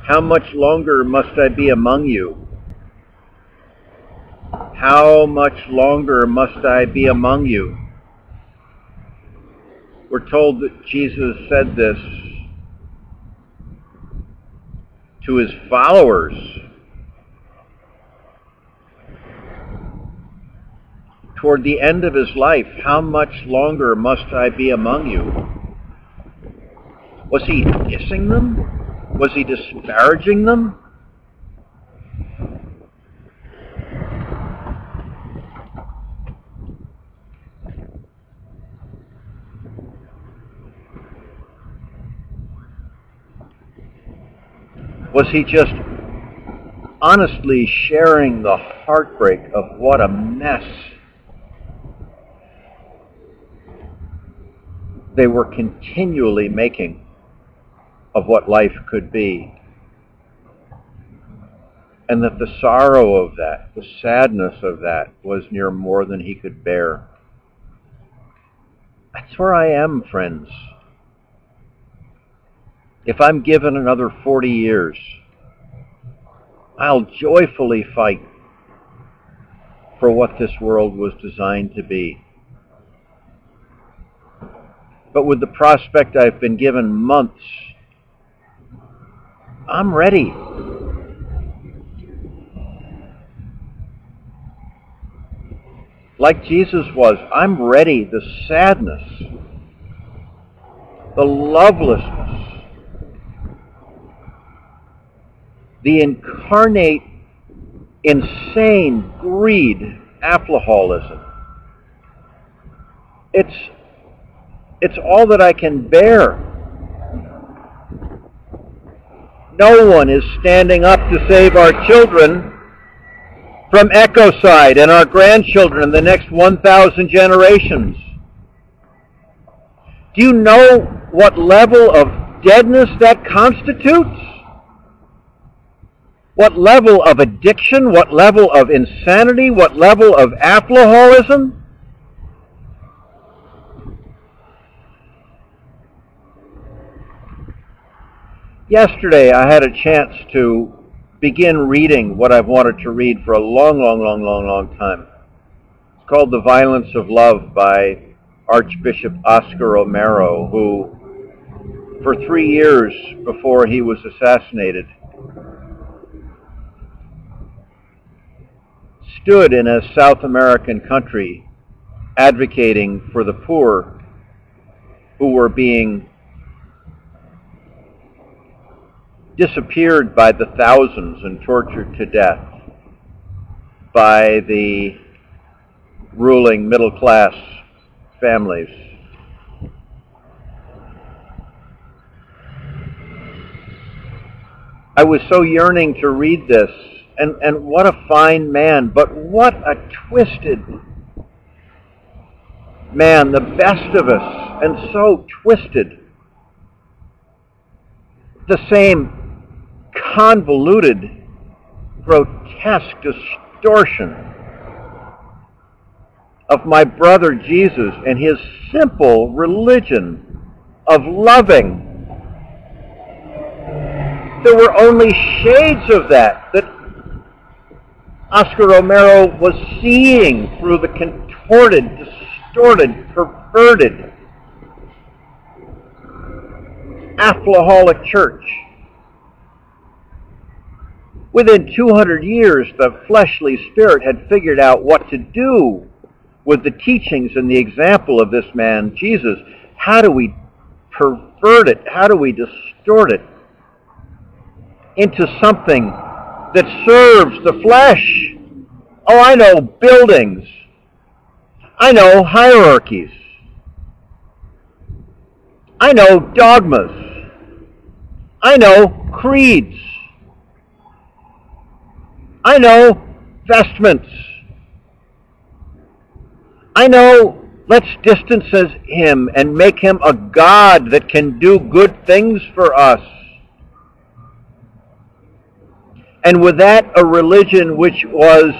How much longer must I be among you? How much longer must I be among you? We're told that Jesus said this to his followers. Toward the end of his life, how much longer must I be among you? Was he dissing them? Was he disparaging them? Was he just honestly sharing the heartbreak of what a mess they were continually making of what life could be? And that the sorrow of that, the sadness of that, was near more than he could bear. That's where I am, friends. If I'm given another 40 years, I'll joyfully fight for what this world was designed to be. But with the prospect I've been given months, I'm ready. Like Jesus was, I'm ready. The sadness, the lovelessness, the incarnate, insane greed, alcoholism. It's all that I can bear. No one is standing up to save our children from ecocide and our grandchildren in the next 1,000 generations. Do you know what level of deadness that constitutes? What level of addiction, what level of insanity, what level of alcoholism? Yesterday I had a chance to begin reading what I've wanted to read for a long time. It's called The Violence of Love by Archbishop Oscar Romero, who for 3 years before he was assassinated stood in a South American country advocating for the poor who were being disappeared by the thousands and tortured to death by the ruling middle-class families. I was so yearning to read this, and what a fine man, but what a twisted man, the best of us, and so twisted. The same convoluted, grotesque distortion of my brother Jesus and his simple religion of loving. There were only shades of that Oscar Romero was seeing through the contorted, distorted, perverted, alcoholic church. Within 200 years, the fleshly spirit had figured out what to do with the teachings and the example of this man, Jesus. How do we pervert it? How do we distort it into something that serves the flesh? Oh, I know buildings. I know hierarchies. I know dogmas. I know creeds. I know vestments. I know let's distance him and make him a God that can do good things for us. And with that, a religion which was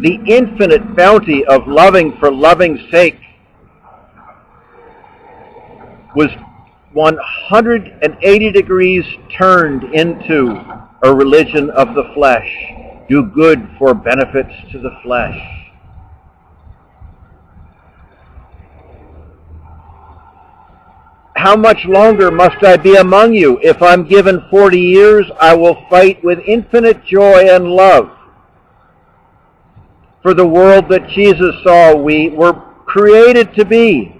the infinite bounty of loving for loving's sake was 180 degrees turned into a religion of the flesh. Do good for benefits to the flesh. How much longer must I be among you? If I'm given 40 years, I will fight with infinite joy and love for the world that Jesus saw we were created to be.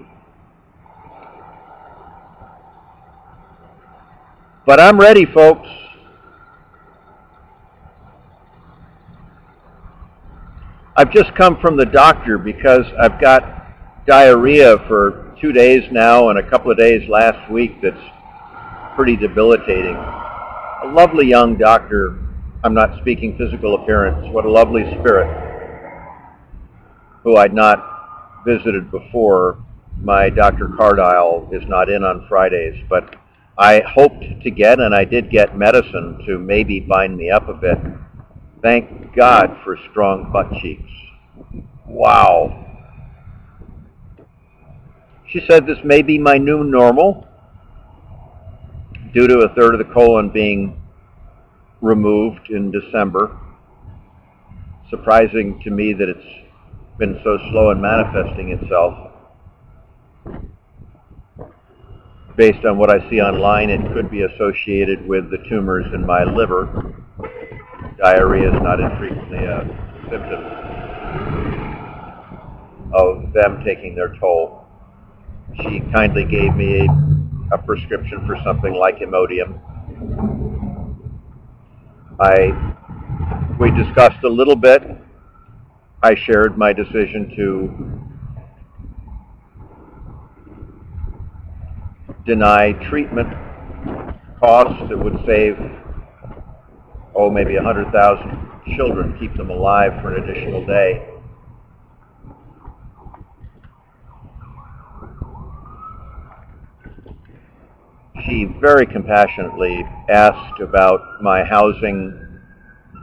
But I'm ready, folks. I've just come from the doctor because I've got diarrhea for 2 days now and a couple of days last week that's pretty debilitating. A lovely young doctor. I'm not speaking physical appearance. What a lovely spirit, who I'd not visited before. My Dr. Cardile is not in on Fridays, but I hoped to get, and I did get, medicine to maybe bind me up a bit. Thank God for strong butt cheeks. Wow. She said this may be my new normal due to a third of the colon being removed in December. Surprising to me that it's been so slow in manifesting itself. Based on what I see online, it could be associated with the tumors in my liver. Diarrhea is not infrequently a symptom of them taking their toll. She kindly gave me a prescription for something like Imodium. We discussed a little bit. I shared my decision to deny treatment costs that would save, maybe 100,000 children, keep them alive for an additional day. She very compassionately asked about my housing,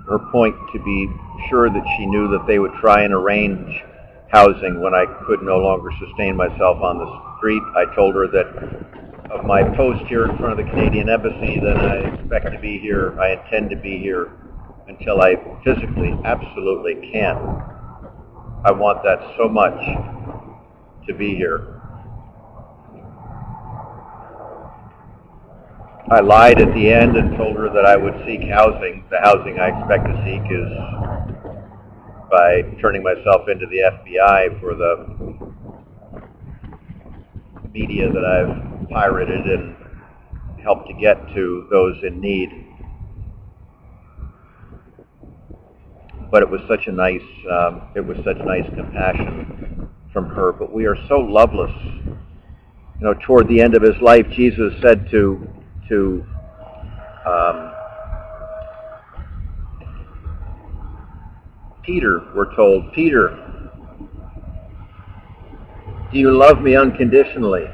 her point to be sure that she knew that they would try and arrange housing when I could no longer sustain myself on the street. I told her that of my post here in front of the Canadian Embassy that I expect to be here, I intend to be here until I physically, absolutely can. I want that so much, to be here. I lied at the end and told her that I would seek housing. The housing I expect to seek is by turning myself into the FBI for the media that I've pirated and helped to get to those in need. But it was such a nice, compassion from her. But we are so loveless. Toward the end of his life, Jesus said to Peter, we're told, Peter, do you love me unconditionally?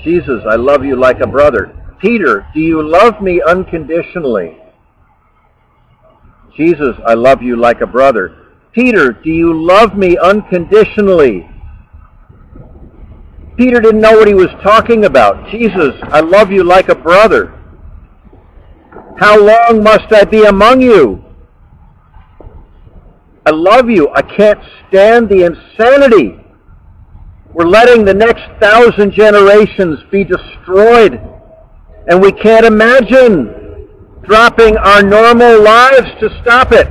Jesus, I love you like a brother. Peter, do you love me unconditionally? Jesus, I love you like a brother. Peter, do you love me unconditionally? Peter didn't know what he was talking about. Jesus, I love you like a brother. How long must I be among you? I love you. I can't stand the insanity. We're letting the next 1,000 generations be destroyed. And we can't imagine dropping our normal lives to stop it.